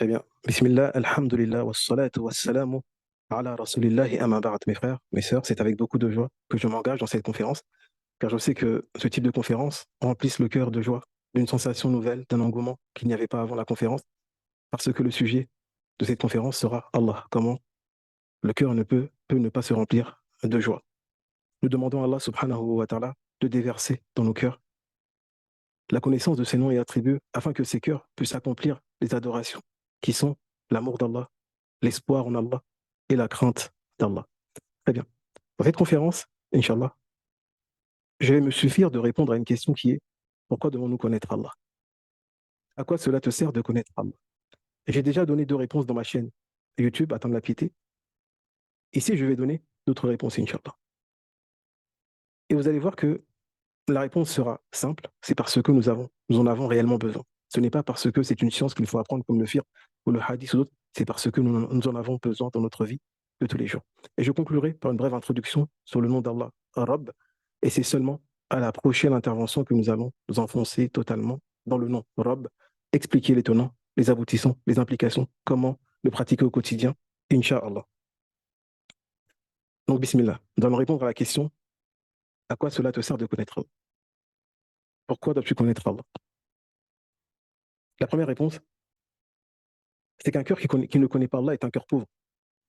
Très bien. Bismillah, alhamdulillah, wassalatu wassalamu ala rasulillahi amma ba'd. Mes frères, mes sœurs, c'est avec beaucoup de joie que je m'engage dans cette conférence, car je sais que ce type de conférence remplisse le cœur de joie, d'une sensation nouvelle, d'un engouement qu'il n'y avait pas avant la conférence, parce que le sujet de cette conférence sera Allah. Comment le cœur peut ne pas se remplir de joie. Nous demandons à Allah subhanahu wa ta'ala de déverser dans nos cœurs la connaissance de ses noms et attributs afin que ces cœurs puissent accomplir les adorations qui sont l'amour d'Allah, l'espoir en Allah et la crainte d'Allah. Très bien. Dans cette conférence, Inch'Allah, je vais me suffire de répondre à une question qui est pourquoi devons-nous connaître Allah? À quoi cela te sert de connaître Allah? J'ai déjà donné deux réponses dans ma chaîne YouTube, Attendre la piété. Ici, je vais donner d'autres réponses, Inch'Allah. Et vous allez voir que la réponse sera simple, c'est parce que nous en avons réellement besoin. Ce n'est pas parce que c'est une science qu'il faut apprendre comme le fiqh ou le hadith ou d'autres, c'est parce que nous en avons besoin dans notre vie de tous les jours. Et je conclurai par une brève introduction sur le nom d'Allah, Rabb, et c'est seulement à la prochaine intervention que nous allons nous enfoncer totalement dans le nom Rabb, expliquer les tenants, les aboutissants, les implications, comment le pratiquer au quotidien, Inch'Allah. Donc, Bismillah, nous allons répondre à la question, à quoi cela te sert de connaître Allah? Pourquoi dois-tu connaître Allah? La première réponse, c'est qu'un cœur qui ne connaît pas Allah est un cœur pauvre,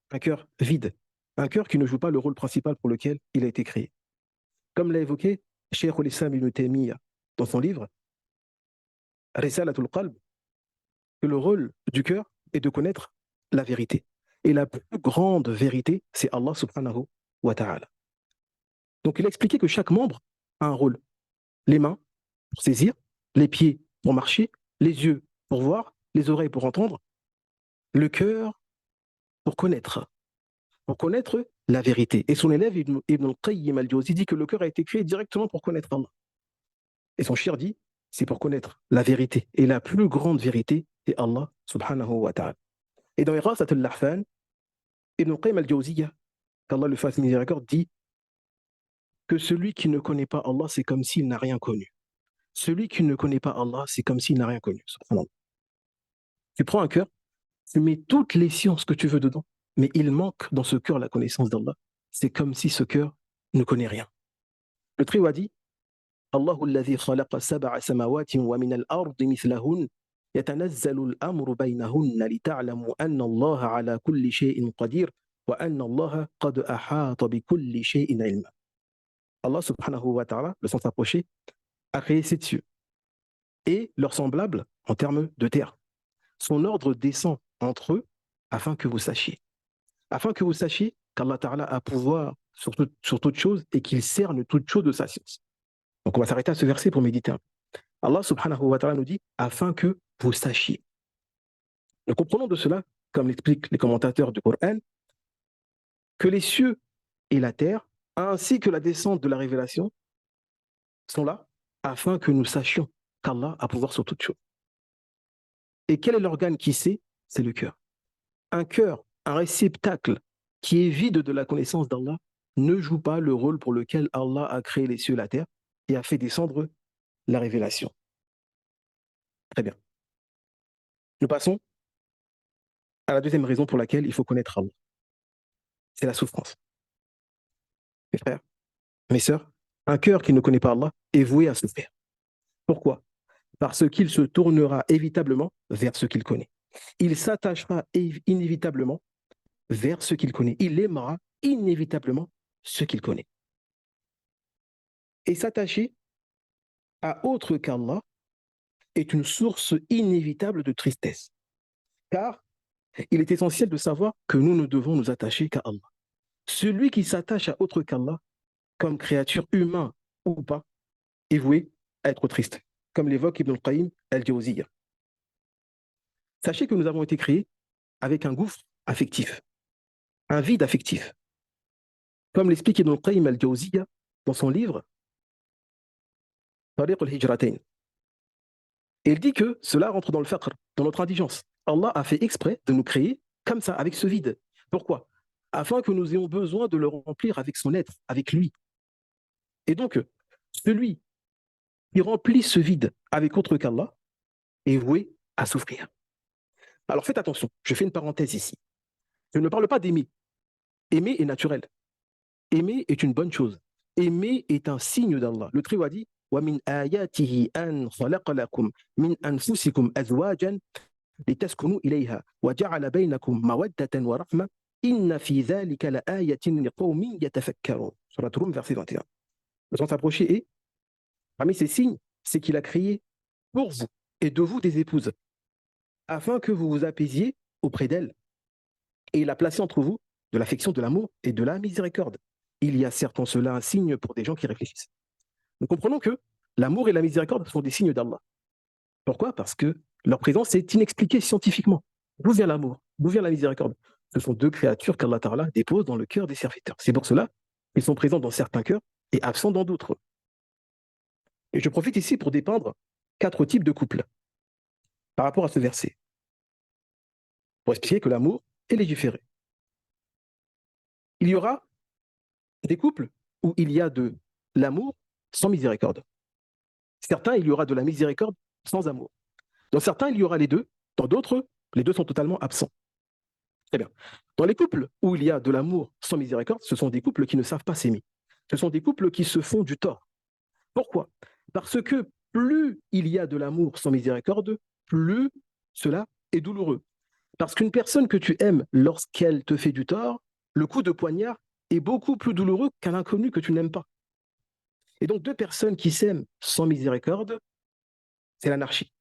un cœur vide, un cœur qui ne joue pas le rôle principal pour lequel il a été créé. Comme l'a évoqué Cheikh al-Islam ibn Taymiyyah dans son livre Risalatul Qalb, que le rôle du cœur est de connaître la vérité. Et la plus grande vérité, c'est Allah subhanahu wa ta'ala. Donc il a expliqué que chaque membre a un rôle. Les mains pour saisir, les pieds pour marcher, les yeux pour voir, les oreilles pour entendre, le cœur pour connaître. Pour connaître la vérité. Et son élève Ibn al-Qayyim al-Jawzi dit que le cœur a été créé directement pour connaître Allah. Et son shir dit, c'est pour connaître la vérité. Et la plus grande vérité est Allah subhanahu wa ta'ala. Et dans Irasat al-Lahfan, Ibn al-Qayyim al-Jawziyya, qu'Allah le fasse miséricorde, dit que celui qui ne connaît pas Allah, c'est comme s'il n'a rien connu. Celui qui ne connaît pas Allah, c'est comme s'il n'a rien connu. Subhanallah. Tu prends un cœur, tu mets toutes les sciences que tu veux dedans, mais il manque dans ce cœur la connaissance d'Allah. C'est comme si ce cœur ne connaît rien. Le Tri a dit الله الذي خلق سبع سماوات ومن الأرض مثلهن يتنزل الأمر بينهن لتعلموا أن الله على كل شيء قدير وأن الله قد أحاط بكل شيء علما. Allah subhanahu wa ta'ala, le sens approché, a créé ces cieux et leurs semblables en termes de terre. Son ordre descend entre eux afin que vous sachiez. Afin que vous sachiez qu'Allah ta'ala a pouvoir sur toute chose et qu'il cerne toute chose de sa science. Donc on va s'arrêter à ce verset pour méditer un peu. Allah subhanahu wa ta'ala nous dit afin que vous sachiez. Nous comprenons de cela, comme l'expliquent les commentateurs du Coran, que les cieux et la terre, ainsi que la descente de la révélation, sont là afin que nous sachions qu'Allah a pouvoir sur toute chose. Et quel est l'organe qui sait? C'est le cœur, un réceptacle qui est vide de la connaissance d'Allah, ne joue pas le rôle pour lequel Allah a créé les cieux et la terre et a fait descendre la révélation. Très bien. Nous passons à la deuxième raison pour laquelle il faut connaître Allah. C'est la souffrance. Mes frères, mes sœurs, un cœur qui ne connaît pas Allah est voué à souffrir. Pourquoi? Parce qu'il se tournera évitablement vers ce qu'il connaît. Il s'attachera inévitablement vers ce qu'il connaît. Il aimera inévitablement ce qu'il connaît. Et s'attacher à autre qu'Allah est une source inévitable de tristesse. Car il est essentiel de savoir que nous ne devons nous attacher qu'à Allah. Celui qui s'attache à autre qu'Allah, comme créature humaine ou pas, est voué à être triste, comme l'évoque Ibn al-Qayyim al-Jawziyya. Sachez que nous avons été créés avec un gouffre affectif, un vide affectif. Comme l'explique Ibn al-Qayyim al-Jawziyya dans son livre Tariq al-Hijratain. Et il dit que cela rentre dans le faqr, dans notre indigence. Allah a fait exprès de nous créer comme ça, avec ce vide. Pourquoi? Afin que nous ayons besoin de le remplir avec son être, avec lui. Et donc, celui qui remplit ce vide avec autre qu'Allah est voué à souffrir. Alors faites attention, je fais une parenthèse ici. Je ne parle pas d'aimer. Aimer est naturel. Aimer est une bonne chose. Aimer est un signe d'Allah. Le Très-Haut a dit وَمِنْ آيَاتِهِ أَنْ خَلَقَ لَكُم مِنْ أَنفُسِكُمْ أَزْوَاجًا لِتَسْكُنُوا إِلَيْهَا وَجَعَلَ بَيْنَكُم مَوَدَّةً وَرَحْمَةً إِنَّ فِي ذَلِكَ لَآيَةٍ لِقَوْمٍ يَتَفَكَّرُونَ. Sur la Rum, verset 21. Le sens approché est, parmi ces signes, c'est qu'il a créé pour vous et de vous des épouses, afin que vous vous apaisiez auprès d'elles. Et il a placé entre vous de l'affection, de l'amour et de la miséricorde. Il y a certes en cela un signe pour des gens qui réfléchissent. Nous comprenons que l'amour et la miséricorde sont des signes d'Allah. Pourquoi? Parce que leur présence est inexpliquée scientifiquement. D'où vient l'amour? D'où vient la miséricorde? Ce sont deux créatures qu'Allah Ta'ala dépose dans le cœur des serviteurs. C'est pour cela qu'ils sont présents dans certains cœurs et absents dans d'autres. Et je profite ici pour dépeindre 4 types de couples par rapport à ce verset, pour expliquer que l'amour est légiféré. Il y aura des couples où il y a de l'amour sans miséricorde. Certains, il y aura de la miséricorde sans amour. Dans certains, il y aura les deux. Dans d'autres, les deux sont totalement absents. Très bien. Dans les couples où il y a de l'amour sans miséricorde, ce sont des couples qui ne savent pas s'aimer. Ce sont des couples qui se font du tort. Pourquoi? Parce que plus il y a de l'amour sans miséricorde, plus cela est douloureux. Parce qu'une personne que tu aimes lorsqu'elle te fait du tort, le coup de poignard est beaucoup plus douloureux qu'un inconnu que tu n'aimes pas. Et donc, deux personnes qui s'aiment sans miséricorde, c'est l'anarchie.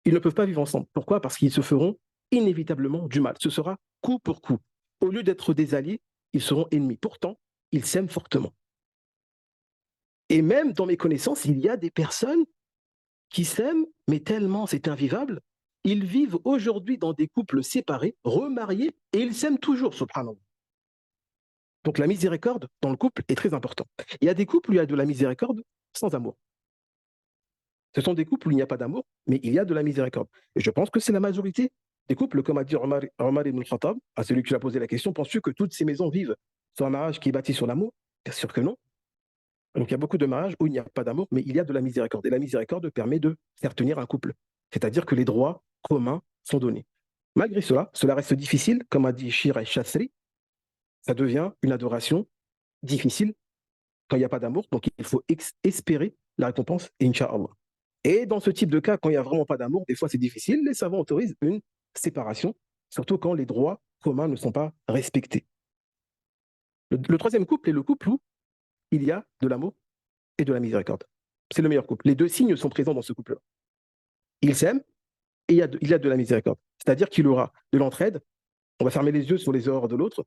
Ils ne peuvent pas vivre ensemble. Pourquoi? Parce qu'ils se feront inévitablement du mal. Ce sera coup pour coup. Au lieu d'être des alliés, ils seront ennemis. Pourtant, ils s'aiment fortement. Et même dans mes connaissances, il y a des personnes qui s'aiment, mais tellement c'est invivable, ils vivent aujourd'hui dans des couples séparés, remariés, et ils s'aiment toujours, subhanallah. Donc la miséricorde dans le couple est très importante. Il y a des couples où il y a de la miséricorde sans amour. Ce sont des couples où il n'y a pas d'amour, mais il y a de la miséricorde. Et je pense que c'est la majorité des couples, comme a dit Omar ibn Khattab, à celui qui lui a posé la question, penses-tu que toutes ces maisons vivent sur un mariage qui est bâti sur l'amour? Bien sûr que non. Donc il y a beaucoup de mariages où il n'y a pas d'amour, mais il y a de la miséricorde. Et la miséricorde permet de faire tenir un couple. C'est-à-dire que les droits communs sont donnés. Malgré cela, cela reste difficile, comme a dit Shir al-Shasri, ça devient une adoration difficile quand il n'y a pas d'amour, donc il faut espérer la récompense, Inch'Allah. Et dans ce type de cas, quand il n'y a vraiment pas d'amour, des fois c'est difficile, les savants autorisent une séparation, surtout quand les droits communs ne sont pas respectés. Le troisième couple est le couple où il y a de l'amour et de la miséricorde. C'est le meilleur couple. Les deux signes sont présents dans ce couple-là. Ils s'aiment et il y a de la miséricorde. C'est-à-dire qu'il y aura de l'entraide, on va fermer les yeux sur les erreurs de l'autre,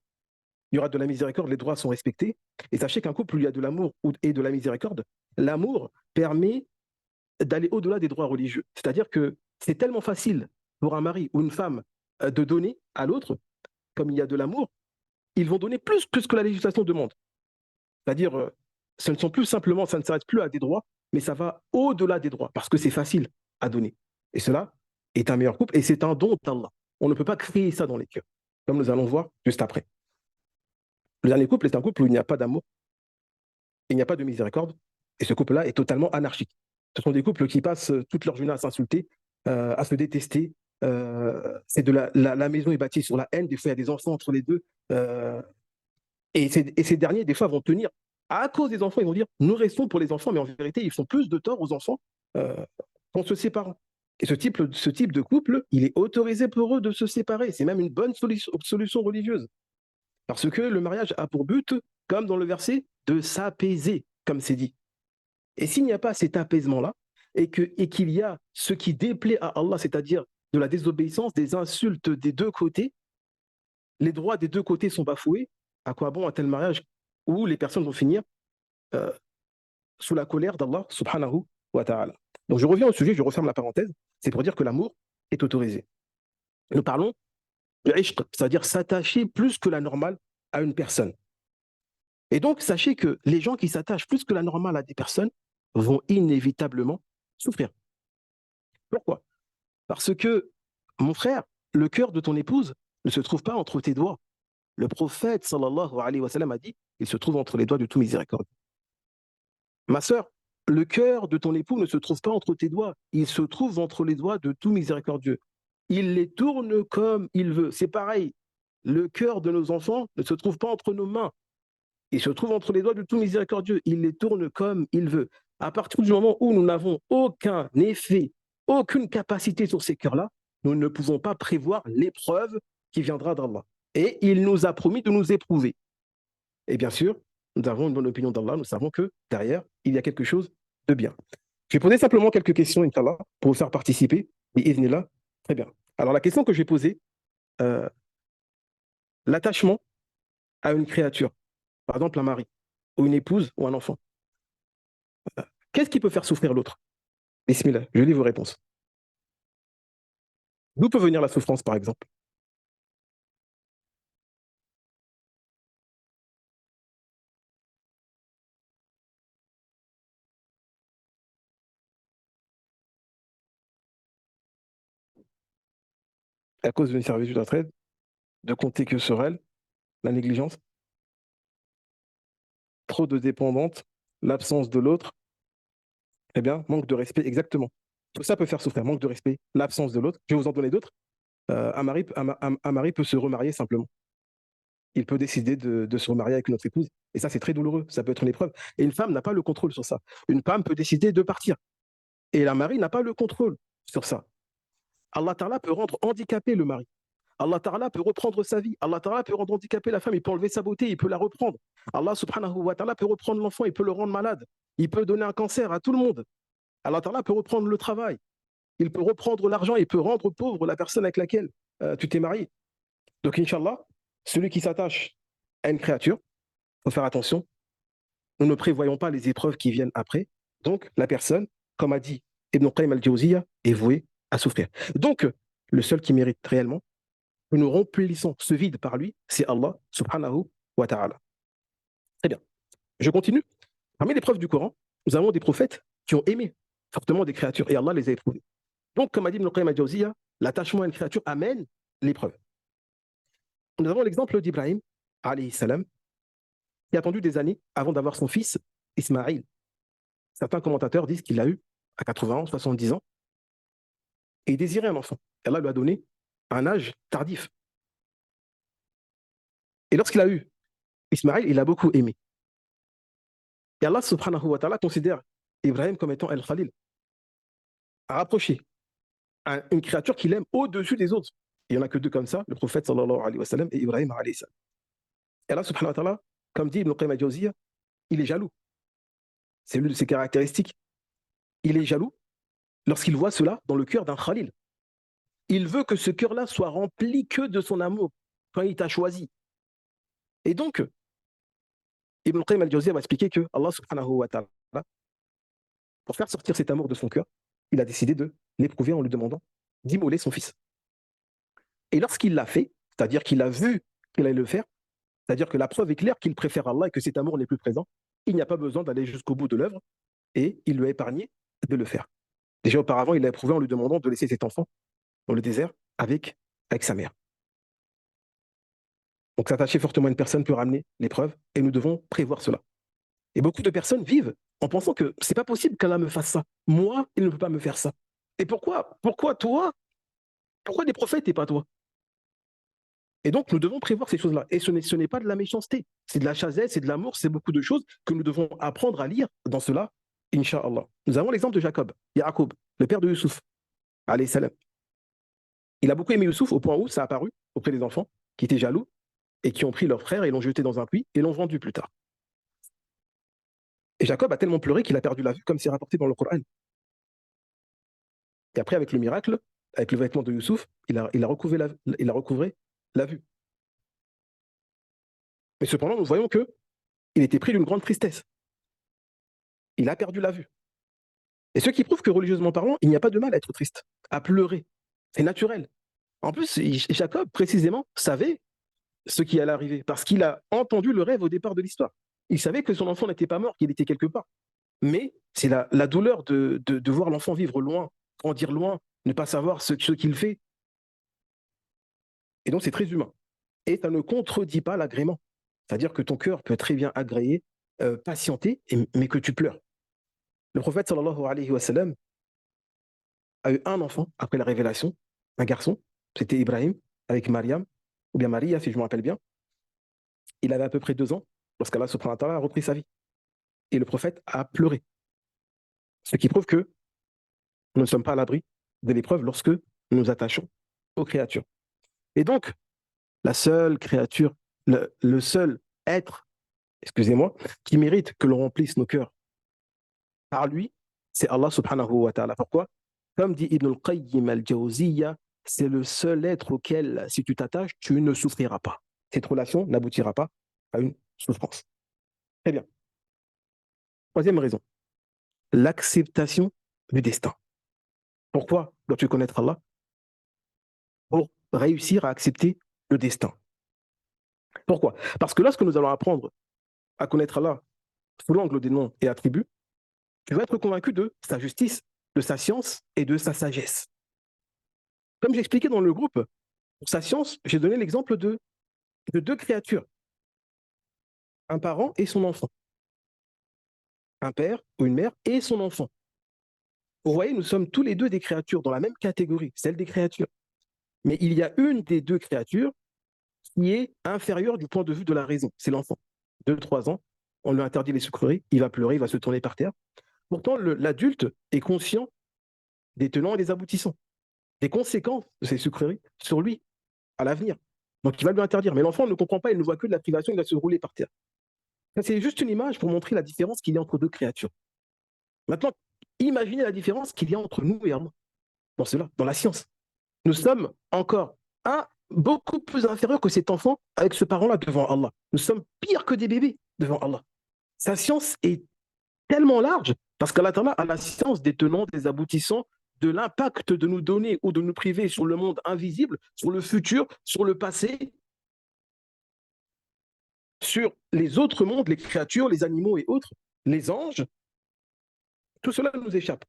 il y aura de la miséricorde, les droits sont respectés. Et sachez qu'un couple où il y a de l'amour et de la miséricorde, l'amour permet d'aller au-delà des droits religieux. C'est-à-dire que c'est tellement facile pour un mari ou une femme de donner à l'autre, comme il y a de l'amour, ils vont donner plus que ce que la législation demande. C'est-à-dire, ce ne sont plus simplement, ça ne s'arrête plus à des droits, mais ça va au-delà des droits, parce que c'est facile à donner. Et cela est un meilleur couple, et c'est un don d'Allah. On ne peut pas créer ça dans les cœurs, comme nous allons voir juste après. Le dernier couple est un couple où il n'y a pas d'amour, il n'y a pas de miséricorde, et ce couple-là est totalement anarchique. Ce sont des couples qui passent toute leur journée à s'insulter, à se détester. C'est de la maison est bâtie sur la haine, des fois il y a des enfants entre les deux. Et ces derniers, des fois, vont tenir à cause des enfants, ils vont dire nous restons pour les enfants, mais en vérité, ils font plus de tort aux enfants qu'en se séparant. Et ce type de couple, il est autorisé pour eux de se séparer. C'est même une bonne solution religieuse. Parce que le mariage a pour but, comme dans le verset, de s'apaiser, comme c'est dit. Et s'il n'y a pas cet apaisement-là, et qu'il y a ce qui déplaît à Allah, c'est-à-dire de la désobéissance, des insultes des deux côtés, les droits des deux côtés sont bafoués, à quoi bon un tel mariage où les personnes vont finir euh, sous la colère d'Allah subhanahu wa ta'ala. Donc je reviens au sujet, je referme la parenthèse, c'est pour dire que l'amour est autorisé. Nous parlons de ishq, c'est-à-dire s'attacher plus que la normale à une personne. Et donc sachez que les gens qui s'attachent plus que la normale à des personnes vont inévitablement souffrir. Pourquoi? Parce que, mon frère, le cœur de ton épouse ne se trouve pas entre tes doigts. Le prophète, sallallahu alayhi wa sallam, a dit, il se trouve entre les doigts de tout miséricorde. Ma sœur, le cœur de ton époux ne se trouve pas entre tes doigts, il se trouve entre les doigts de tout miséricordieux. Il les tourne comme il veut. C'est pareil. Le cœur de nos enfants ne se trouve pas entre nos mains. Il se trouve entre les doigts de tout miséricordieux. Il les tourne comme il veut. À partir du moment où nous n'avons aucun effet, aucune capacité sur ces cœurs-là, nous ne pouvons pas prévoir l'épreuve qui viendra d'Allah. Et il nous a promis de nous éprouver. Et bien sûr, nous avons une bonne opinion d'Allah. Nous savons que derrière, il y a quelque chose de bien. Je vais poser simplement quelques questions, Inch'Allah, pour vous faire participer. Et là, très bien. Alors, la question que je vais poser, euh, l'attachement à une créature, par exemple un mari, ou une épouse, ou un enfant, qu'est-ce qui peut faire souffrir l'autre? Bismillah, je lis vos réponses. D'où peut venir la souffrance, par exemple? À cause d'une servitude d'entraide, de compter que sur elle, la négligence, trop de dépendante, l'absence de l'autre, eh bien, manque de respect, exactement. Tout ça peut faire souffrir, manque de respect, l'absence de l'autre. Je vais vous en donner d'autres. Un mari peut se remarier simplement. Il peut décider de se remarier avec une autre épouse. Et ça, c'est très douloureux. Ça peut être une épreuve. Et une femme n'a pas le contrôle sur ça. Une femme peut décider de partir. Et la mari n'a pas le contrôle sur ça. Allah Ta'ala peut rendre handicapé le mari. Allah Ta'ala peut reprendre sa vie. Allah Ta'ala peut rendre handicapé la femme. Il peut enlever sa beauté. Il peut la reprendre. Allah Subhanahu wa Ta'ala peut reprendre l'enfant. Il peut le rendre malade. Il peut donner un cancer à tout le monde. Allah Ta'ala peut reprendre le travail. Il peut reprendre l'argent. Il peut rendre pauvre la personne avec laquelle tu t'es marié. Donc, Inch'Allah, celui qui s'attache à une créature, il faut faire attention. Nous ne prévoyons pas les épreuves qui viennent après. Donc, la personne, comme a dit Ibn Qayyim al-Jawziyya, est vouée à souffrir. Donc, le seul qui mérite réellement que nous remplissons ce vide par lui, c'est Allah subhanahu wa ta'ala. Très bien. Je continue. Parmi les preuves du Coran, nous avons des prophètes qui ont aimé fortement des créatures et Allah les a éprouvés. Donc, comme a dit Ibn Qayyim al-Jawziyya, l'attachement à une créature amène l'épreuve. Nous avons l'exemple d'Ibrahim, alayhi salam, qui a attendu des années avant d'avoir son fils Ismaïl. Certains commentateurs disent qu'il l'a eu à 80 ans, 70 ans, et il désirait un enfant. Allah lui a donné un âge tardif. Et lorsqu'il a eu Ismaël, il a beaucoup aimé. Et Allah subhanahu wa ta'ala considère Ibrahim comme étant El-Khalil, à rapprocher une créature qu'il aime au-dessus des autres. Il n'y en a que deux comme ça, le prophète sallallahu alayhi wa sallam et Ibrahim alayhi salam. Et Allah subhanahu wa ta'ala, comme dit Ibn Qayyim al-Jawziyya, il est jaloux. C'est l'une de ses caractéristiques. Il est jaloux lorsqu'il voit cela dans le cœur d'un Khalil. Il veut que ce cœur-là soit rempli que de son amour quand il t'a choisi. Et donc, Ibn Qayyim al-Jawziyya va expliquer que Allah subhanahu wa ta'ala, pour faire sortir cet amour de son cœur, il a décidé de l'éprouver en lui demandant d'immoler son fils. Et lorsqu'il l'a fait, c'est-à-dire qu'il a vu qu'il allait le faire, c'est-à-dire que la preuve est claire qu'il préfère Allah et que cet amour n'est plus présent, il n'y a pas besoin d'aller jusqu'au bout de l'œuvre et il lui a épargné de le faire. Déjà auparavant, il l'a éprouvé en lui demandant de laisser cet enfant dans le désert avec sa mère. Donc s'attacher fortement à une personne peut ramener l'épreuve et nous devons prévoir cela. Et beaucoup de personnes vivent en pensant que c'est pas possible qu'Allah me fasse ça. Moi, il ne peut pas me faire ça. Et pourquoi? Pourquoi toi? Pourquoi des prophètes et pas toi? Et donc, nous devons prévoir ces choses-là. Et ce n'est pas de la méchanceté, c'est de la chasesse, c'est de l'amour, c'est beaucoup de choses que nous devons apprendre à lire dans cela, Inch'Allah. Nous avons l'exemple de Jacob, Yacob, le père de Youssouf, alayhi salam. Il a beaucoup aimé Youssouf au point où ça a apparu auprès des enfants qui étaient jaloux et qui ont pris leur frère et l'ont jeté dans un puits et l'ont vendu plus tard. Et Jacob a tellement pleuré qu'il a perdu la vue, comme c'est rapporté dans le Coran. Et après, avec le miracle, avec le vêtement de Youssouf, il a recouvré la vue. Mais cependant, nous voyons qu'il était pris d'une grande tristesse. Il a perdu la vue. Et ce qui prouve que religieusement parlant, il n'y a pas de mal à être triste, à pleurer. C'est naturel. En plus, Jacob, précisément, savait ce qui allait arriver, parce qu'il a entendu le rêve au départ de l'histoire. Il savait que son enfant n'était pas mort, qu'il était quelque part. Mais c'est la douleur de voir l'enfant vivre loin, grandir loin, ne pas savoir ce qu'il fait. Et donc, c'est très humain. Et ça ne contredit pas l'agrément. C'est-à-dire que ton cœur peut très bien agréer, patienter, mais que tu pleures. Le prophète sallallahu alayhi wa sallam a eu un enfant après la révélation un garçon, c'était Ibrahim, avec Mariam, ou bien Maria, si je me rappelle bien. Il avait à peu près 2 ans lorsqu'Allah subhanahu wa ta'ala a repris sa vie. Et le prophète a pleuré. Ce qui prouve que nous ne sommes pas à l'abri de l'épreuve lorsque nous nous attachons aux créatures. Et donc, la seule créature, le seul être, excusez-moi, qui mérite que l'on remplisse nos cœurs par lui, c'est Allah subhanahu wa ta'ala. Pourquoi? Comme dit Ibn al-Qayyim al-Jawziyya, c'est le seul être auquel, si tu t'attaches, tu ne souffriras pas. Cette relation n'aboutira pas à une souffrance. Très bien. Troisième raison, l'acceptation du destin. Pourquoi dois-tu connaître Allah? Pour réussir à accepter le destin. Pourquoi? Parce que lorsque nous allons apprendre à connaître Allah sous l'angle des noms et attributs, tu vas être convaincu de sa justice, de sa science et de sa sagesse. Comme j'expliquais dans le groupe, pour sa science, j'ai donné l'exemple de 2 créatures, un parent et son enfant, un père ou une mère et son enfant. Vous voyez, nous sommes tous les deux des créatures dans la même catégorie, celle des créatures. Mais il y a une des 2 créatures qui est inférieure du point de vue de la raison, c'est l'enfant. 2-3 ans, on lui interdit les sucreries, il va pleurer, il va se tourner par terre. Pourtant, l'adulte est conscient des tenants et des aboutissants, des conséquences de ces sucreries sur lui, à l'avenir. Donc, il va lui interdire. Mais l'enfant ne comprend pas, il ne voit que de la privation, il va se rouler par terre. Ça, c'est juste une image pour montrer la différence qu'il y a entre 2 créatures. Maintenant, imaginez la différence qu'il y a entre nous et Allah, dans cela, dans la science. Nous sommes encore beaucoup plus inférieurs que cet enfant avec ce parent-là devant Allah. Nous sommes pires que des bébés devant Allah. Sa science est tellement large parce qu'Allah a la science des tenants, des aboutissants, de l'impact de nous donner ou de nous priver sur le monde invisible, sur le futur, sur le passé, sur les autres mondes, les créatures, les animaux et autres, les anges. Tout cela nous échappe.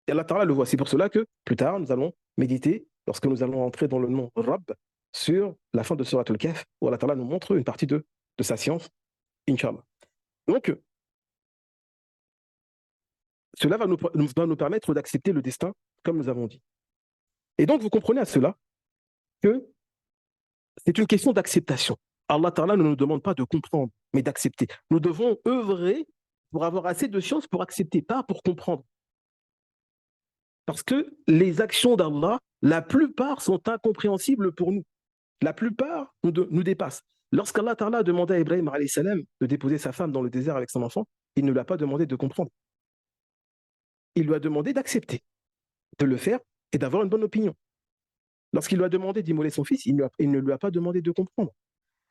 Et Allah le voit. C'est pour cela que plus tard, nous allons méditer, lorsque nous allons entrer dans le nom Rabb, sur la fin de Surat al-Kahf, où Allah nous montre une partie de sa science, Inch'Allah. Donc, cela va nous permettre d'accepter le destin, comme nous avons dit. Et donc, vous comprenez à cela que c'est une question d'acceptation. Allah ne nous demande pas de comprendre, mais d'accepter. Nous devons œuvrer pour avoir assez de science pour accepter, pas pour comprendre. Parce que les actions d'Allah, la plupart sont incompréhensibles pour nous. La plupart nous dépassent. Lorsqu'Allah a demandé à Ibrahim de déposer sa femme dans le désert avec son enfant, il ne lui a pas demandé de comprendre. Il lui a demandé d'accepter, de le faire et d'avoir une bonne opinion. Lorsqu'il lui a demandé d'immoler son fils, il ne lui a pas demandé de comprendre.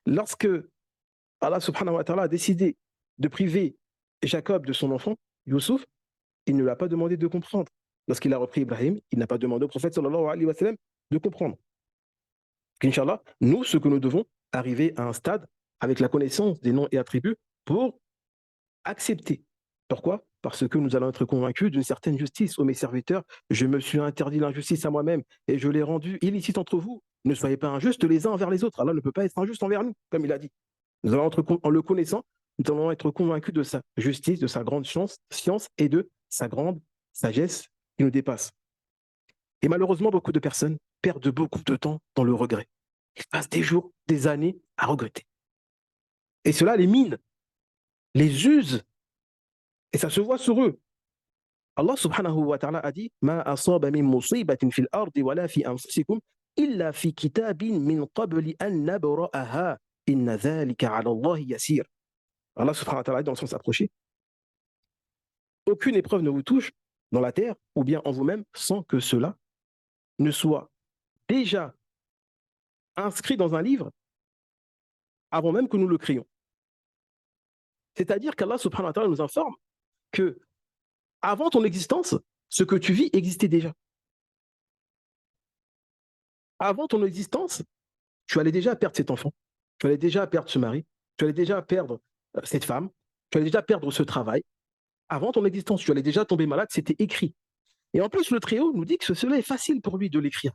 Lorsque Allah subhanahu wa ta'ala a décidé de priver Jacob de son enfant, Youssouf, il ne lui a pas demandé de comprendre. Lorsqu'il a repris Ibrahim, il n'a pas demandé au prophète sallallahu alayhi wa sallam de comprendre. Inch'Allah, nous, ce que nous devons, arriver à un stade avec la connaissance des noms et attributs pour accepter. Pourquoi? Parce que nous allons être convaincus d'une certaine justice. Ô mes serviteurs, je me suis interdit l'injustice à moi-même et je l'ai rendue illicite entre vous. Ne soyez pas injustes les uns envers les autres. Allah ne peut pas être injuste envers nous, comme il a dit. Nous allons être, en le connaissant, nous allons être convaincus de sa justice, de sa grande science et de sa grande sagesse qui nous dépasse. Et malheureusement, beaucoup de personnes perdent beaucoup de temps dans le regret. Ils passent des jours, des années à regretter. Et cela les mine, les use, et ça se voit sur eux. Allah subhanahu wa ta'ala a dit Ma asaba min musibatin fil ardi wala fi anfusikum illa fi kitabin min qabli an nabra'aha inna dhalika 'ala Allah yasir. Allah subhanahu wa ta'ala a dit dans le sens approché aucune épreuve ne vous touche dans la terre ou bien en vous-même sans que cela ne soit déjà inscrit dans un livre avant même que nous le créions. C'est-à-dire qu'Allah subhanahu wa ta'ala nous informe que avant ton existence, ce que tu vis existait déjà. Avant ton existence, tu allais déjà perdre cet enfant, tu allais déjà perdre ce mari, tu allais déjà perdre cette femme, tu allais déjà perdre ce travail. Avant ton existence, tu allais déjà tomber malade, c'était écrit. Et en plus, le Très-Haut nous dit que cela est facile pour lui de l'écrire.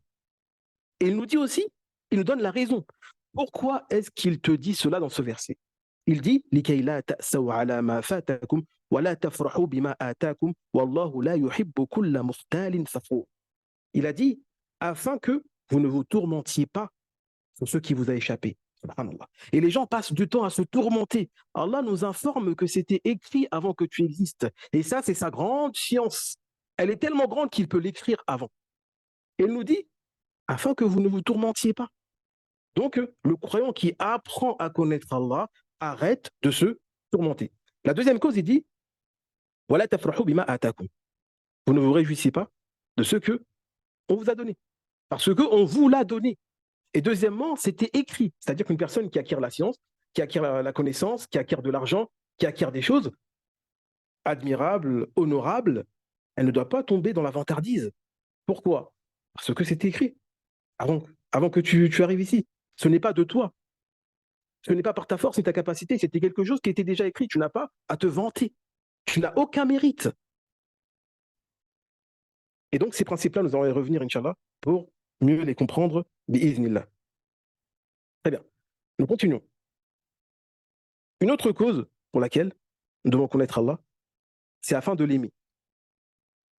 Et il nous dit aussi, il nous donne la raison. Pourquoi est-ce qu'il te dit cela dans ce verset? Il dit لِكَيْ لَا تَأْسَوْا عَلَى مَا فَاتَكُمْ وَلَا تَفْرَحُوا بِمَا آتَاكُمْ وَاللَّهُ لَا يُحِبُّ كُلَّ مُخْتَالٍ فَخُورٍ. Il a dit afin que vous ne vous tourmentiez pas sur ce qui vous a échappé. Subhanallah. Et les gens passent du temps à se tourmenter. Allah nous informe que c'était écrit avant que tu existes. Et ça, c'est sa grande science. Elle est tellement grande qu'il peut l'écrire avant. Et il nous dit, afin que vous ne vous tourmentiez pas. Donc, le croyant qui apprend à connaître Allah arrête de se tourmenter. La deuxième cause, il dit, voilà tafrahu bima atakum. Vous ne vous réjouissez pas de ce que on vous a donné. Parce qu'on vous l'a donné. Et deuxièmement, c'était écrit. C'est-à-dire qu'une personne qui acquiert la science, qui acquiert la connaissance, qui acquiert de l'argent, qui acquiert des choses admirables, honorables, elle ne doit pas tomber dans la vantardise. Pourquoi? Parce que c'était écrit avant que tu arrives ici. Ce n'est pas de toi. Ce n'est pas par ta force et ta capacité. C'était quelque chose qui était déjà écrit. Tu n'as pas à te vanter. Tu n'as aucun mérite. Et donc, ces principes-là, nous allons y revenir, Inch'Allah, pour mieux les comprendre, bi'iznillah. Très bien. Nous continuons. Une autre cause pour laquelle nous devons connaître Allah, c'est afin de l'aimer.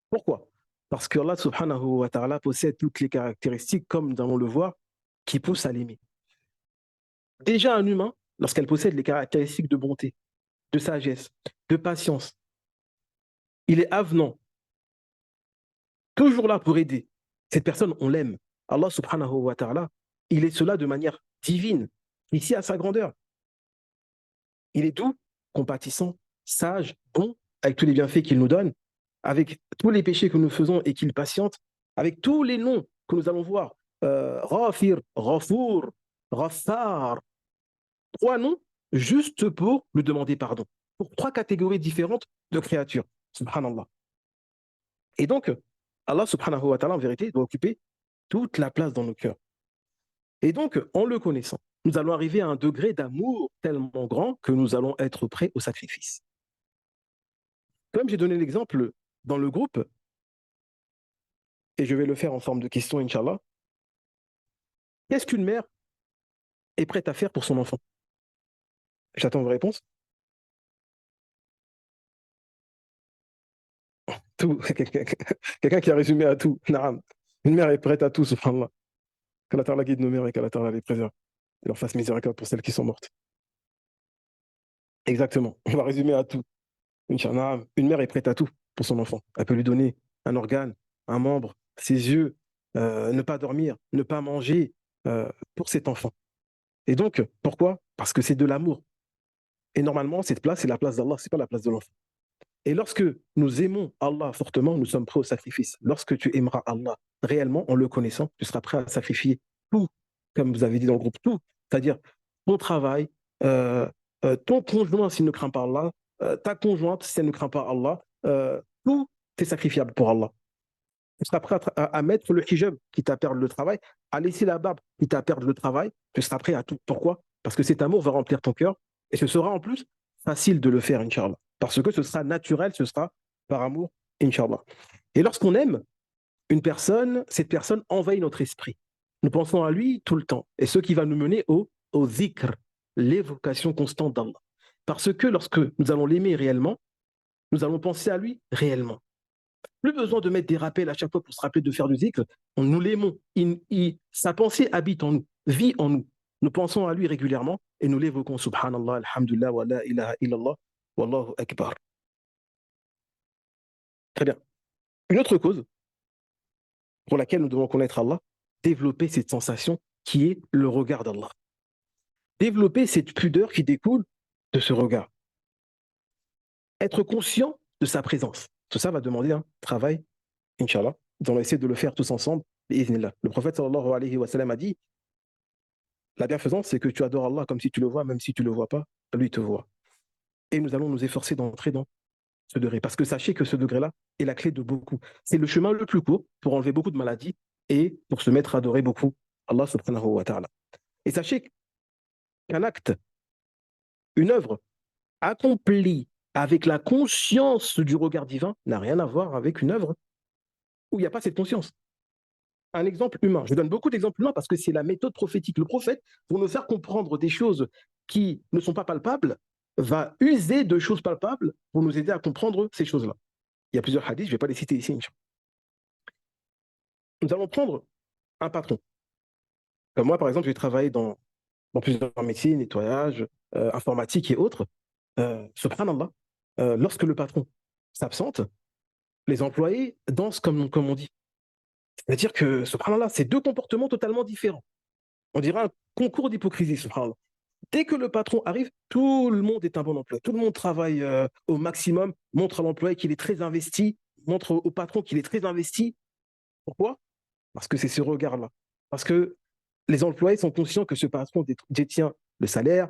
Pourquoi? Parce que Allah subhanahu wa ta'ala possède toutes les caractéristiques, comme nous allons le voir, qui poussent à l'aimer. Déjà un humain, lorsqu'elle possède les caractéristiques de bonté, de sagesse, de patience, il est avenant, toujours là pour aider. Cette personne, on l'aime. Allah subhanahu wa ta'ala, il est cela de manière divine, ici à sa grandeur. Il est doux, compatissant, sage, bon, avec tous les bienfaits qu'il nous donne, avec tous les péchés que nous faisons et qu'il patiente, avec tous les noms que nous allons voir. Ghafir, Ghafour, Ghaffar. 3 noms juste pour lui demander pardon. Pour 3 catégories différentes de créatures. Subhanallah. Et donc, Allah subhanahu wa ta'ala, en vérité, doit occuper toute la place dans nos cœurs. Et donc, en le connaissant, nous allons arriver à un degré d'amour tellement grand que nous allons être prêts au sacrifice. Comme j'ai donné l'exemple dans le groupe, et je vais le faire en forme de question, Inch'Allah, qu'est-ce qu'une mère est prête à faire pour son enfant? J'attends vos réponses. Tout. Quelqu'un qui a résumé à tout. Naam. Une mère est prête à tout, subhanallah. Qu'Allah Ta'ala guide nos mères et qu'Allah Ta'ala les préserve et leur fasse miséricorde pour celles qui sont mortes. Exactement. On va résumer à tout. Inch'Allah, une mère est prête à tout pour son enfant. Elle peut lui donner un organe, un membre, ses yeux, ne pas dormir, ne pas manger pour cet enfant. Et donc, pourquoi? Parce que c'est de l'amour. Et normalement, cette place, c'est la place d'Allah, ce n'est pas la place de l'enfant. Et lorsque nous aimons Allah fortement, nous sommes prêts au sacrifice. Lorsque tu aimeras Allah réellement, en le connaissant, tu seras prêt à sacrifier tout, comme vous avez dit dans le groupe, tout. C'est-à-dire ton travail, ton conjoint s'il ne craint pas Allah, ta conjointe si elle ne craint pas Allah, tout est sacrifiable pour Allah. Tu seras prêt à mettre le hijab qui t'a perdu le travail, à laisser la barbe qui t'a perdu le travail, tu seras prêt à tout. Pourquoi? Parce que cet amour va remplir ton cœur et ce sera en plus facile de le faire, Inch'Allah. Parce que ce sera naturel, ce sera par amour, Inch'Allah. Et lorsqu'on aime une personne, cette personne envahit notre esprit. Nous pensons à lui tout le temps. Et ce qui va nous mener au zikr, l'évocation constante d'Allah. Parce que lorsque nous allons l'aimer réellement, nous allons penser à lui réellement. Plus besoin de mettre des rappels à chaque fois pour se rappeler de faire du zikr. Nous l'aimons. Sa pensée habite en nous, vit en nous. Nous pensons à lui régulièrement et nous l'évoquons. Subhanallah, alhamdulillah, wa la ilaha illallah, wallahu akbar. Très bien. Une autre cause pour laquelle nous devons connaître Allah, développer cette sensation qui est le regard d'Allah. Développer cette pudeur qui découle de ce regard. Être conscient de sa présence. Tout ça va demander un travail, Inch'Allah. Nous allons essayer de le faire tous ensemble. Le prophète sallallahu alayhi wa sallam a dit, la bienfaisance, c'est que tu adores Allah comme si tu le vois, même si tu ne le vois pas, lui te voit. Et nous allons nous efforcer d'entrer dans ce degré. Parce que sachez que ce degré-là est la clé de beaucoup. C'est le chemin le plus court pour enlever beaucoup de maladies et pour se mettre à adorer beaucoup Allah subhanahu wa ta'ala. Et sachez qu'un acte, une œuvre accomplie avec la conscience du regard divin n'a rien à voir avec une œuvre où il n'y a pas cette conscience. Un exemple humain. Je donne beaucoup d'exemples humains parce que c'est la méthode prophétique. Le prophète, pour nous faire comprendre des choses qui ne sont pas palpables, va user de choses palpables pour nous aider à comprendre ces choses-là. Il y a plusieurs hadiths, je ne vais pas les citer ici. Nous allons prendre un patron. Moi, par exemple, j'ai travaillé dans plusieurs métiers, nettoyage, informatique et autres. Subhanallah, lorsque le patron s'absente, les employés dansent comme on dit. C'est-à-dire que, subhanallah, c'est deux comportements totalement différents. On dirait un concours d'hypocrisie, subhanallah. Dès que le patron arrive, tout le monde est un bon employé. Tout le monde travaille au maximum, montre à l'employé qu'il est très investi, montre au patron qu'il est très investi. Pourquoi? Parce que c'est ce regard-là. Parce que les employés sont conscients que ce patron détient le salaire.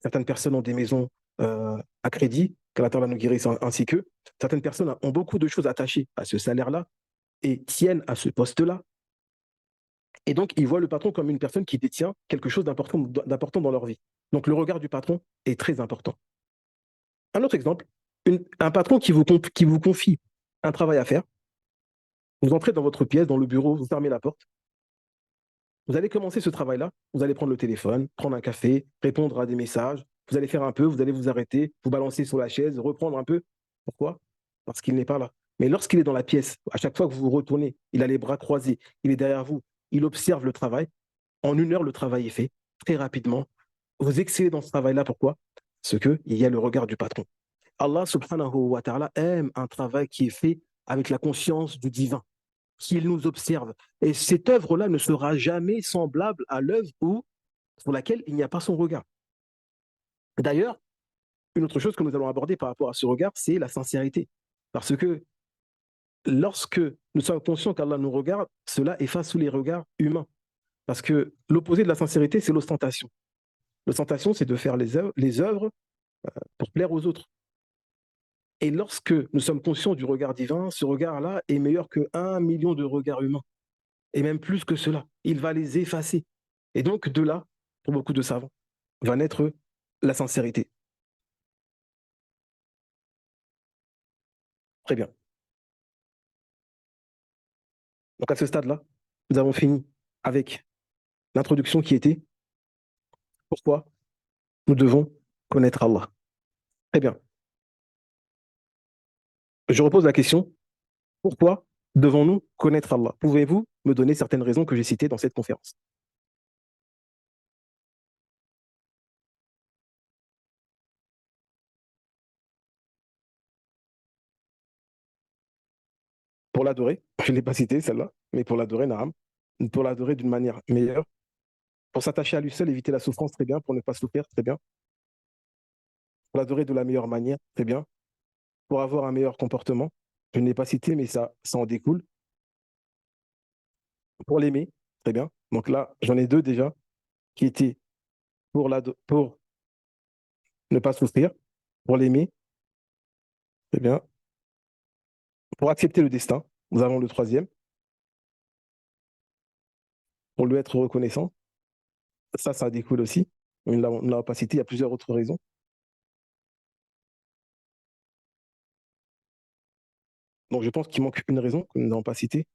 Certaines personnes ont des maisons à crédit, qu'Allah nous guérisse ainsi qu'eux. Certaines personnes ont beaucoup de choses attachées à ce salaire-là et tiennent à ce poste-là. Et donc, ils voient le patron comme une personne qui détient quelque chose d'important dans leur vie. Donc, le regard du patron est très important. Un autre exemple, un patron qui vous confie un travail à faire. Vous entrez dans votre pièce, dans le bureau, vous fermez la porte. Vous allez commencer ce travail-là. Vous allez prendre le téléphone, prendre un café, répondre à des messages. Vous allez faire un peu, vous allez vous arrêter, vous balancer sur la chaise, reprendre un peu. Pourquoi? Parce qu'il n'est pas là. Mais lorsqu'il est dans la pièce, à chaque fois que vous vous retournez, il a les bras croisés, il est derrière vous, il observe le travail. En 1 heure, le travail est fait, très rapidement. Vous excellez dans ce travail-là. Pourquoi? Parce qu'il y a le regard du patron. Allah subhanahu wa ta'ala aime un travail qui est fait avec la conscience du divin, qu'il nous observe. Et cette œuvre-là ne sera jamais semblable à l'œuvre pour laquelle il n'y a pas son regard. D'ailleurs, une autre chose que nous allons aborder par rapport à ce regard, c'est la sincérité. Parce que lorsque nous sommes conscients qu'Allah nous regarde, cela efface tous les regards humains. Parce que l'opposé de la sincérité, c'est l'ostentation. L'ostentation, c'est de faire les œuvres pour plaire aux autres. Et lorsque nous sommes conscients du regard divin, ce regard-là est meilleur que 1 million de regards humains. Et même plus que cela. Il va les effacer. Et donc, de là, pour beaucoup de savants, va naître la sincérité. Très bien. Donc, à ce stade-là, nous avons fini avec l'introduction qui était pourquoi nous devons connaître Allah. Très bien. Je repose la question, pourquoi devons-nous connaître Allah? Pouvez-vous me donner certaines raisons que j'ai citées dans cette conférence? Pour l'adorer, je ne l'ai pas cité celle-là, mais pour l'adorer, Naam, pour l'adorer d'une manière meilleure, pour s'attacher à lui seul, éviter la souffrance, très bien, pour ne pas souffrir, très bien, pour l'adorer de la meilleure manière, très bien, pour avoir un meilleur comportement, je ne l'ai pas cité, mais ça en découle, pour l'aimer, très bien. Donc là, j'en ai deux déjà, qui étaient pour ne pas souffrir, pour l'aimer, très bien, pour accepter le destin, nous avons le troisième, pour lui être reconnaissant, ça découle aussi, on ne l'a pas cité, il y a plusieurs autres raisons. Donc je pense qu'il manque une raison que nous n'avons pas citée,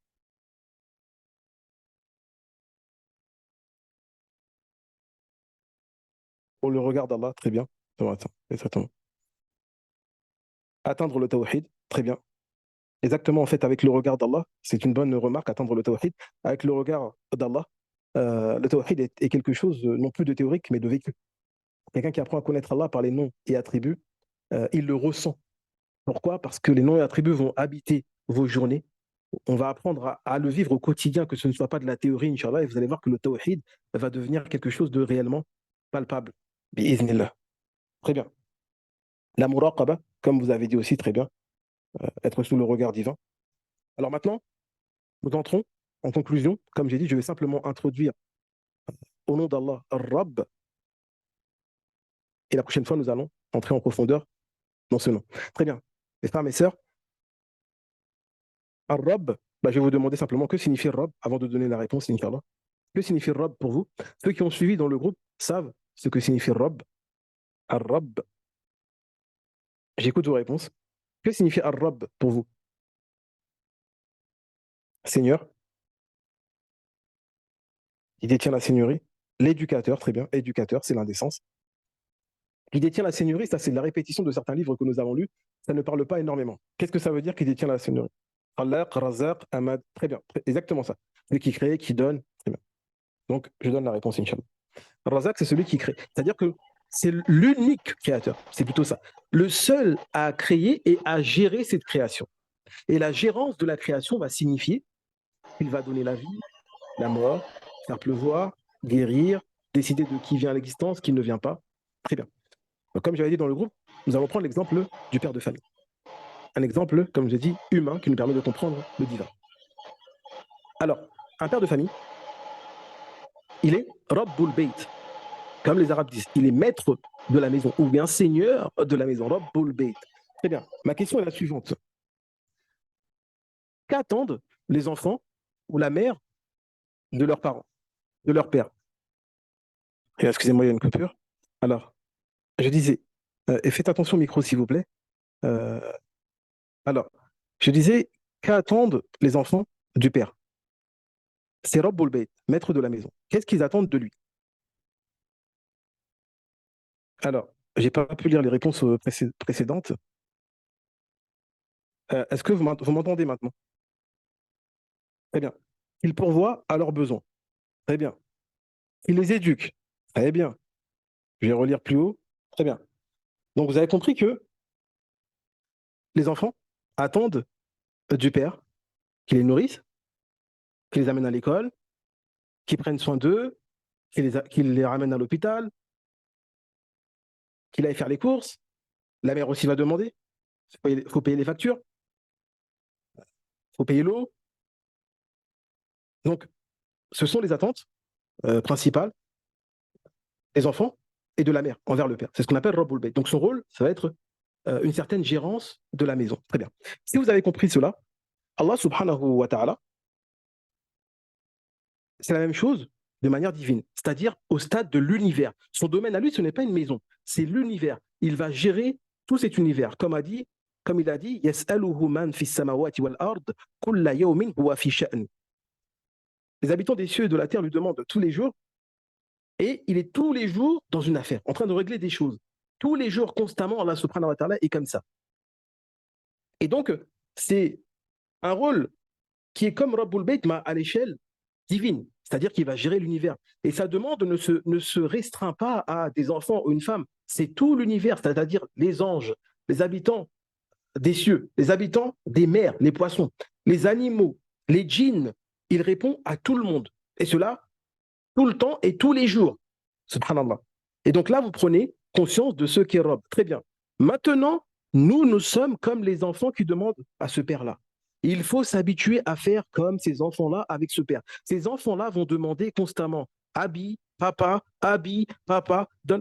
pour le regard d'Allah, très bien. Attends, attends, exactement. Atteindre le tawhid, très bien. Exactement, en fait, avec le regard d'Allah, c'est une bonne remarque, atteindre le tawhid. Avec le regard d'Allah, le tawhid est quelque chose non plus de théorique, mais de vécu. Quelqu'un qui apprend à connaître Allah par les noms et attributs, il le ressent. Pourquoi? Parce que les noms et attributs vont habiter vos journées. On va apprendre à le vivre au quotidien, que ce ne soit pas de la théorie, Inch'Allah, et vous allez voir que le tawhid va devenir quelque chose de réellement palpable. Bi'iznillah. Très bien. La muraqaba, comme vous avez dit aussi, très bien, être sous le regard divin. Alors maintenant, nous entrons en conclusion. Comme j'ai dit, je vais simplement introduire au nom d'Allah Ar-Rabb, et la prochaine fois, nous allons entrer en profondeur dans ce nom. Très bien. Mes frères, mes sœurs, Ar-Rabb, bah, je vais vous demander simplement que signifie Rabb avant de donner la réponse, Inch'Allah. Que signifie Rabb pour vous? Ceux qui ont suivi dans le groupe savent ce que signifie Rabb. Ar-Rabb, j'écoute vos réponses. Que signifie Ar-Rabb pour vous? Seigneur, qui détient la seigneurie. L'éducateur, très bien, éducateur, c'est l'un des sens. Qui détient la seigneurie, ça c'est la répétition de certains livres que nous avons lus, ça ne parle pas énormément. Qu'est-ce que ça veut dire qui détient la seigneurie? Allah, Razak, Ahmad, très bien, exactement ça. Celui qui crée, qui donne, très bien. Donc, je donne la réponse, Inch'Allah. Razak, c'est celui qui crée. C'est-à-dire que c'est l'unique créateur. C'est plutôt ça. Le seul à créer et à gérer cette création. Et la gérance de la création va signifier qu'il va donner la vie, la mort, faire pleuvoir, guérir, décider de qui vient à l'existence, qui ne vient pas. Très bien. Donc, comme j'avais dit dans le groupe, nous allons prendre l'exemple du père de famille. Un exemple, comme j'ai dit, humain, qui nous permet de comprendre le divin. Alors, un père de famille, il est Rabbul Bayt, comme les Arabes disent. Il est maître de la maison, ou bien seigneur de la maison, Rabbul Bayt. Très bien. Ma question est la suivante. Qu'attendent les enfants ou la mère de leurs parents, de leur père? Et excusez-moi, il y a une coupure. Alors, je disais, et faites attention au micro, s'il vous plaît. Euh, alors, je disais, qu'attendent les enfants du père? C'est Rabbul Bayt, maître de la maison. Qu'est-ce qu'ils attendent de lui? Alors, j'ai pas pu lire les réponses précédentes. Est-ce que vous m'entendez maintenant? Très bien. Qu'il pourvoit à leurs besoins. Très bien. Qu'il les éduque. Très bien. Je vais relire plus haut. Très bien. Donc, vous avez compris que les enfants attendent du père qu'il les nourrisse, qu'il les amène à l'école, qu'il prenne soin d'eux, qu'il les ramène à l'hôpital, qu'il aille faire les courses. La mère aussi va demander. Il faut payer les factures, il faut payer l'eau. Donc, ce sont les attentes principales des enfants et de la mère envers le père. C'est ce qu'on appelle Rabbul Bayt. Donc, son rôle, ça va être une certaine gérance de la maison. Très bien. Si vous avez compris cela, Allah subhanahu wa ta'ala, c'est la même chose de manière divine, c'est-à-dire au stade de l'univers. Son domaine à lui, ce n'est pas une maison, c'est l'univers. Il va gérer tout cet univers. Comme il a dit, Yas'aluhu man fis samawati wal ard, kulla yawmin huwa fi sha'n. Les habitants des cieux et de la terre lui demandent tous les jours, et il est tous les jours dans une affaire, en train de régler des choses. Tous les jours, constamment, Allah subhanahu wa ta'ala est comme ça. Et donc, c'est un rôle qui est comme Rabbul Bayt, mais à l'échelle divine, c'est-à-dire qu'il va gérer l'univers. Et sa demande ne se restreint pas à des enfants ou une femme, c'est tout l'univers, c'est-à-dire les anges, les habitants des cieux, les habitants des mers, les poissons, les animaux, les djinns. Il répond à tout le monde. Et cela tout le temps et tous les jours. Subhanallah. Et donc là, vous prenez conscience de ce qu'est Rob. Très bien. Maintenant, nous sommes comme les enfants qui demandent à ce père-là. Il faut s'habituer à faire comme ces enfants-là avec ce père. Ces enfants-là vont demander constamment Abi, papa.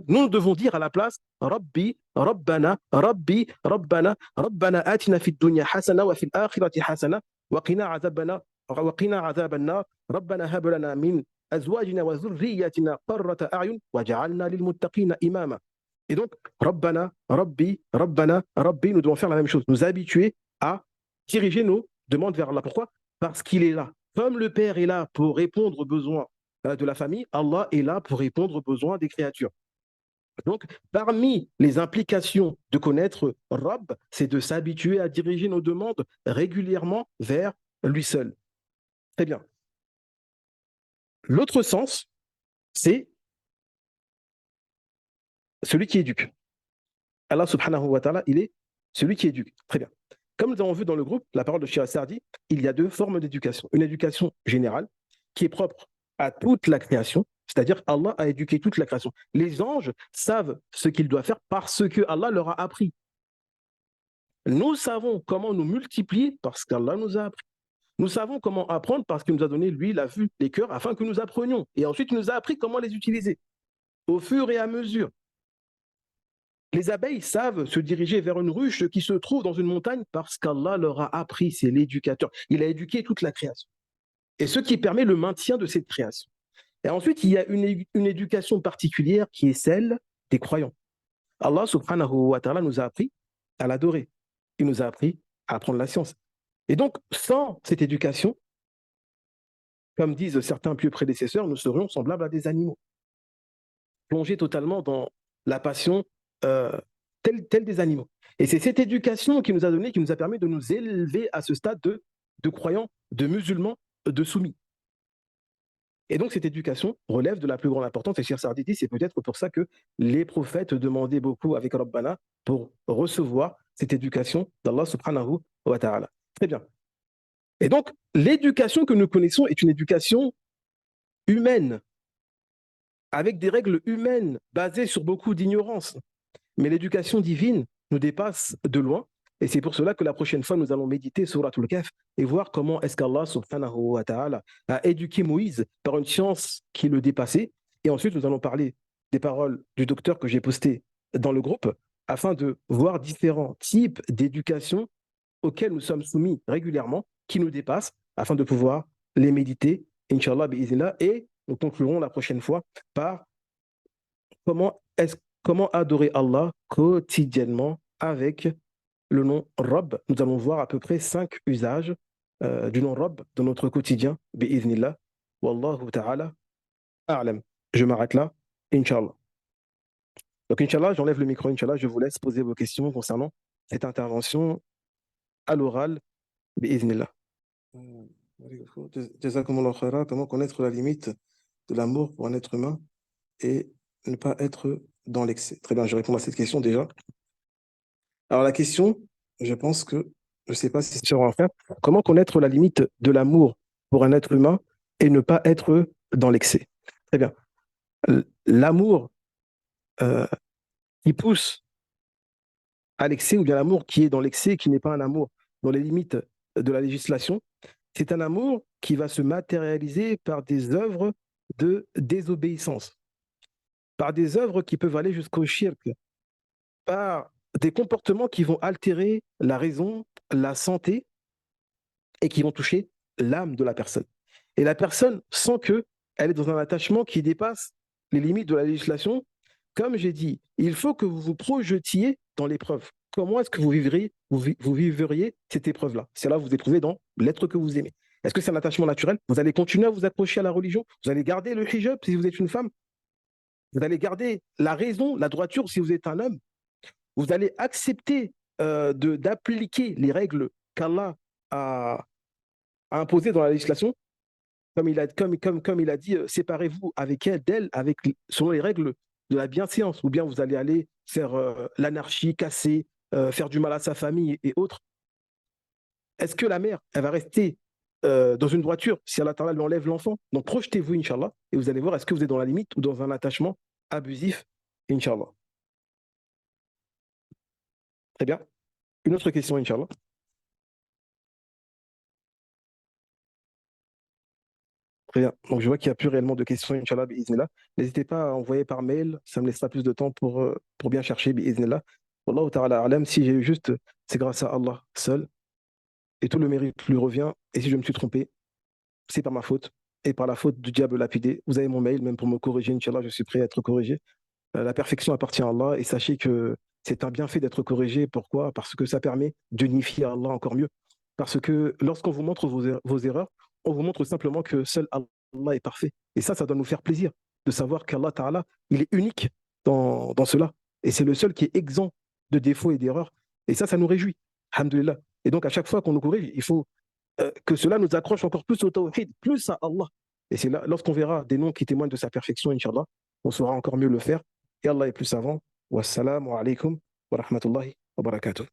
Nous devons dire à la place Rabbi, Rabbana, Rabbi, Rabbana, Rabbana atina fid dunya hasana wa fil akhirati hasana wa qina azabana وقنا عذاب النار ربنا هب لنا من أزواجنا وذرياتنا قرة أعين وجعلنا للمتقين إماما. Et donc, Rabbana, Rabbi, Rabbana, Rabbi, nous devons faire la même chose, nous habituer à diriger nos demandes vers Allah. Pourquoi? Parce qu'il est là. Comme le Père est là pour répondre aux besoins de la famille, Allah est là pour répondre aux besoins des créatures. Donc, parmi les implications de connaître Rabb, c'est de s'habituer à diriger nos demandes régulièrement vers lui seul. Très bien. L'autre sens, c'est celui qui éduque. Allah subhanahu wa ta'ala, il est celui qui éduque. Très bien. Comme nous avons vu dans le groupe, la parole de Shira Sardi, il y a deux formes d'éducation. Une éducation générale, qui est propre à toute la création, c'est-à-dire Allah a éduqué toute la création. Les anges savent ce qu'ils doivent faire parce que Allah leur a appris. Nous savons comment nous multiplier parce qu'Allah nous a appris. Nous savons comment apprendre parce qu'il nous a donné, lui, la vue, les cœurs, afin que nous apprenions. Et ensuite, il nous a appris comment les utiliser au fur et à mesure. Les abeilles savent se diriger vers une ruche qui se trouve dans une montagne parce qu'Allah leur a appris, c'est l'éducateur. Il a éduqué toute la création. Et ce qui permet le maintien de cette création. Et ensuite, il y a une éducation particulière qui est celle des croyants. Allah subhanahu wa ta'ala nous a appris à l'adorer. Il nous a appris à apprendre la science. Et donc, sans cette éducation, comme disent certains pieux prédécesseurs, nous serions semblables à des animaux, plongés totalement dans la passion telle des animaux. Et c'est cette éducation qui nous a donné, qui nous a permis de nous élever à ce stade de croyants, de musulmans, de soumis. Et donc, cette éducation relève de la plus grande importance. Et Cheikh Sardi dit, c'est peut-être pour ça que les prophètes demandaient beaucoup avec Rabbana pour recevoir cette éducation d'Allah subhanahu wa ta'ala. Très bien. Et donc, l'éducation que nous connaissons est une éducation humaine, avec des règles humaines basées sur beaucoup d'ignorance. Mais l'éducation divine nous dépasse de loin. Et c'est pour cela que la prochaine fois, nous allons méditer sur Suratul Kahf et voir comment est-ce qu'Allah subhanahu wa ta'ala a éduqué Moïse par une science qui le dépassait. Et ensuite, nous allons parler des paroles du docteur que j'ai posté dans le groupe afin de voir différents types d'éducation auxquels nous sommes soumis régulièrement, qui nous dépassent, afin de pouvoir les méditer, Inch'Allah, bi'iznillah. Et nous conclurons la prochaine fois par comment adorer Allah quotidiennement avec le nom Rabb. Nous allons voir à peu près 5 usages du nom Rabb dans notre quotidien, bi'iznillah. Wallahu ta'ala a'lam. Je m'arrête là, Inch'Allah. Donc, Inch'Allah, j'enlève le micro, Inch'Allah, je vous laisse poser vos questions concernant cette intervention à l'oral, bi'iznillah. Jazakumullah khaira, comment connaître la limite de l'amour pour un être humain et ne pas être dans l'excès? Très bien, je réponds à cette question déjà. Alors la question, je pense que, je ne sais pas si c'est sûr à en faire, comment connaître la limite de l'amour pour un être humain et ne pas être dans l'excès? Très bien. L'amour qui pousse à l'excès ou bien l'amour qui est dans l'excès, qui n'est pas un amour dans les limites de la législation, c'est un amour qui va se matérialiser par des œuvres de désobéissance, par des œuvres qui peuvent aller jusqu'au shirk, par des comportements qui vont altérer la raison, la santé et qui vont toucher l'âme de la personne. Et la personne sent qu'elle est dans un attachement qui dépasse les limites de la législation. Comme j'ai dit, il faut que vous vous projetiez dans l'épreuve. Comment est-ce que vous vivriez cette épreuve-là? C'est là que vous vous trouvez dans l'être que vous aimez. Est-ce que c'est un attachement naturel? Vous allez continuer à vous accrocher à la religion? Vous allez garder le hijab si vous êtes une femme? Vous allez garder la raison, la droiture si vous êtes un homme? Vous allez accepter d'appliquer les règles qu'Allah a imposées dans la législation, comme il a dit, séparez-vous avec elle, d'elle, selon les règles de la bienséance, ou bien vous allez aller faire l'anarchie, casser, faire du mal à sa famille et autres. Est-ce que la mère, elle va rester dans une droiture si Allah Ta'ala lui enlève l'enfant? Donc projetez-vous, Inch'Allah, et vous allez voir est-ce que vous êtes dans la limite ou dans un attachement abusif, Inch'Allah. Très bien. Une autre question, Inch'Allah. Très bien. Donc, je vois qu'il n'y a plus réellement de questions, Inch'Allah, bi'iznillah. N'hésitez pas à envoyer par mail, ça me laissera plus de temps pour bien chercher, bi'iznillah. Wallahu ta'ala alam, si j'ai eu juste, c'est grâce à Allah seul, et tout le mérite lui revient. Et si je me suis trompé, c'est par ma faute, et par la faute du diable lapidé. Vous avez mon mail, même pour me corriger, Inch'Allah, je suis prêt à être corrigé. La perfection appartient à Allah, et sachez que c'est un bienfait d'être corrigé. Pourquoi? Parce que ça permet d'unifier Allah encore mieux. Parce que lorsqu'on vous montre vos erreurs, on vous montre simplement que seul Allah est parfait. Et ça doit nous faire plaisir de savoir qu'Allah Ta'ala, il est unique dans cela. Et c'est le seul qui est exempt de défauts et d'erreurs. Et ça nous réjouit. Alhamdulillah. Et donc, à chaque fois qu'on nous corrige, il faut que cela nous accroche encore plus au tawhid, plus à Allah. Et c'est là, lorsqu'on verra des noms qui témoignent de sa perfection, Inch'Allah, on saura encore mieux le faire. Et Allah est plus savant. Wassalamu alaikum wa rahmatullahi wa barakatuh.